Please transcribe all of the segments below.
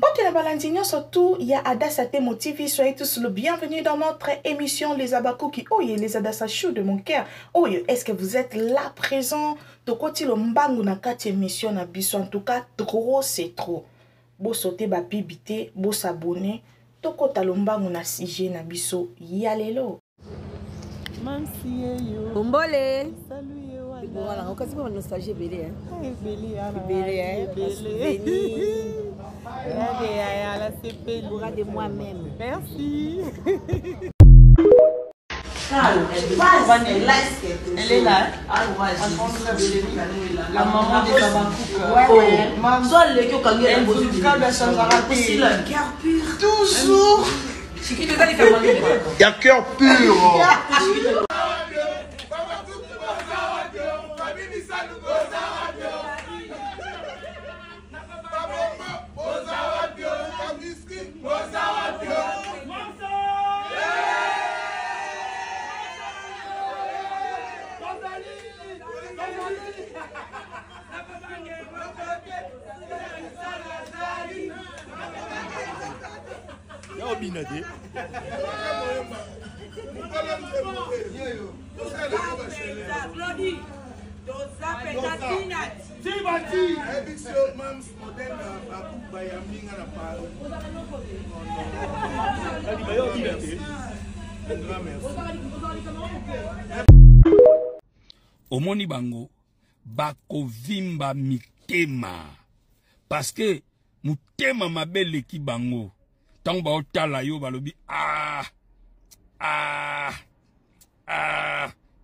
Mpote la balandinho surtout, il y a Adasate Motivi, soyez tous le bienvenue dans notre émission Les Abakuki. Oh, les Adasa chou de mon cœur. Oh, est-ce que vous êtes là présent? Tokoti lo mbangu na kati émission na biso. En tout cas, trop c'est trop. Bo sauter ba pibité, bo s'abonner. Tokota lo mbangu na sujet na biso. Yalelo. Ombole. Salut. Voilà, on casse pas une nostalgie belé hein. Belé hein. Regardez moi-même. Merci. Elle est là. La maman de Babakouk. Toujours. Il y a cœur pur. Omoni bango bako vimba mitema parce que mutema mabele ki bango tango ba otala yo balobi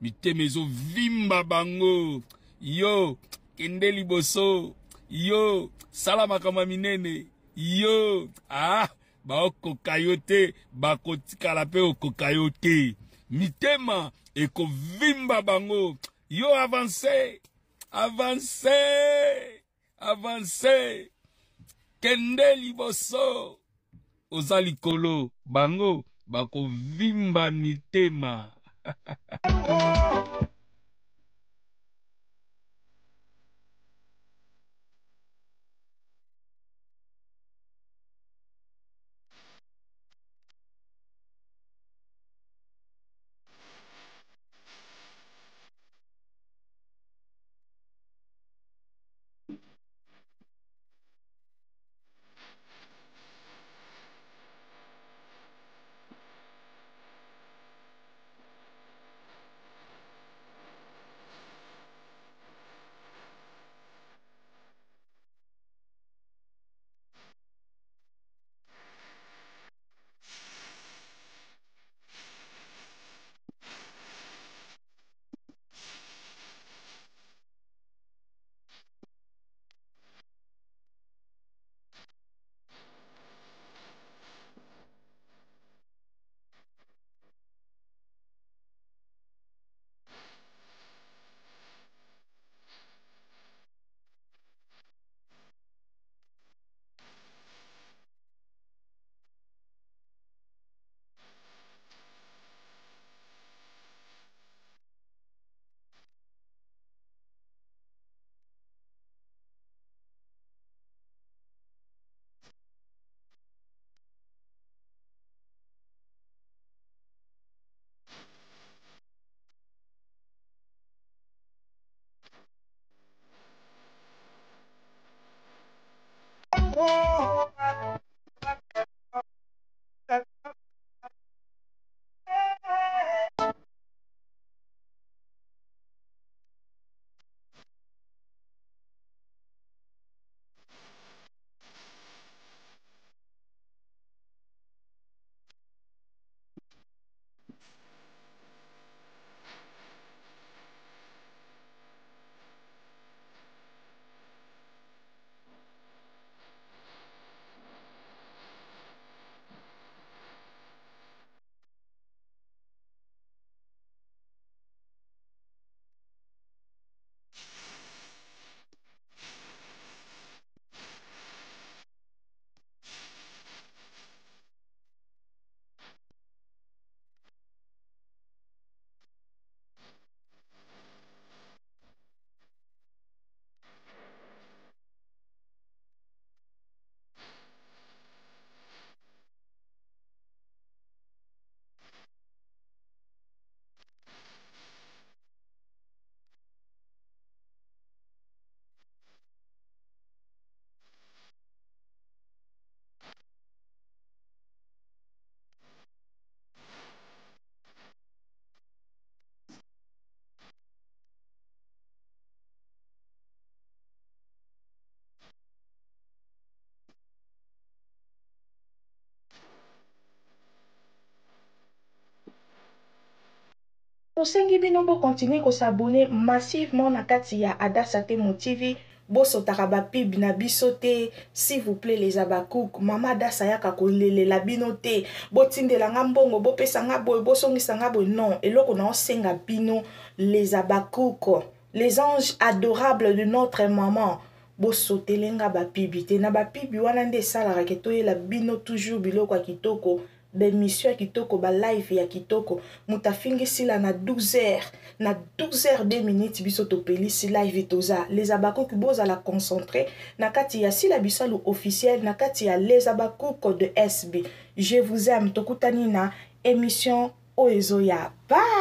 mitema ezo vimba bango yo kende liboso yo salama kama minene yo ba okoka yo te bakotikala pe okoka yo te mitema eko vimba bango. Yo avancez, avancez, avancez. Kende liboso. Ozalikolo, bango, bako vimba mitema. tosengi bino continuer ko s'abonner massivement na kati ya Adasate Mon TV. Boso taraba pib na bisote, s'il vous plaît les abakouk, mama Adasa yaka kolele la binote, botinde la ngambongo, bo pesa ngabo, bo songisa ngabo, non, eloko na osenga bino les abakouk, les anges adorables de notre maman. Boso telenga ba pibite na ba pibi wana nde sala raketo la bino toujours biloko ya kitoko. D'émission ya kitoko ba live ya kitoko mutafingi sila na 12h na 12h 2 minutes biso topeli si live toza les abakouk boza la concentrer na kati ya sila bisalu officiel na kati ya les abakouk de SB. Je vous aime tokutani na émission Oezo ya bye.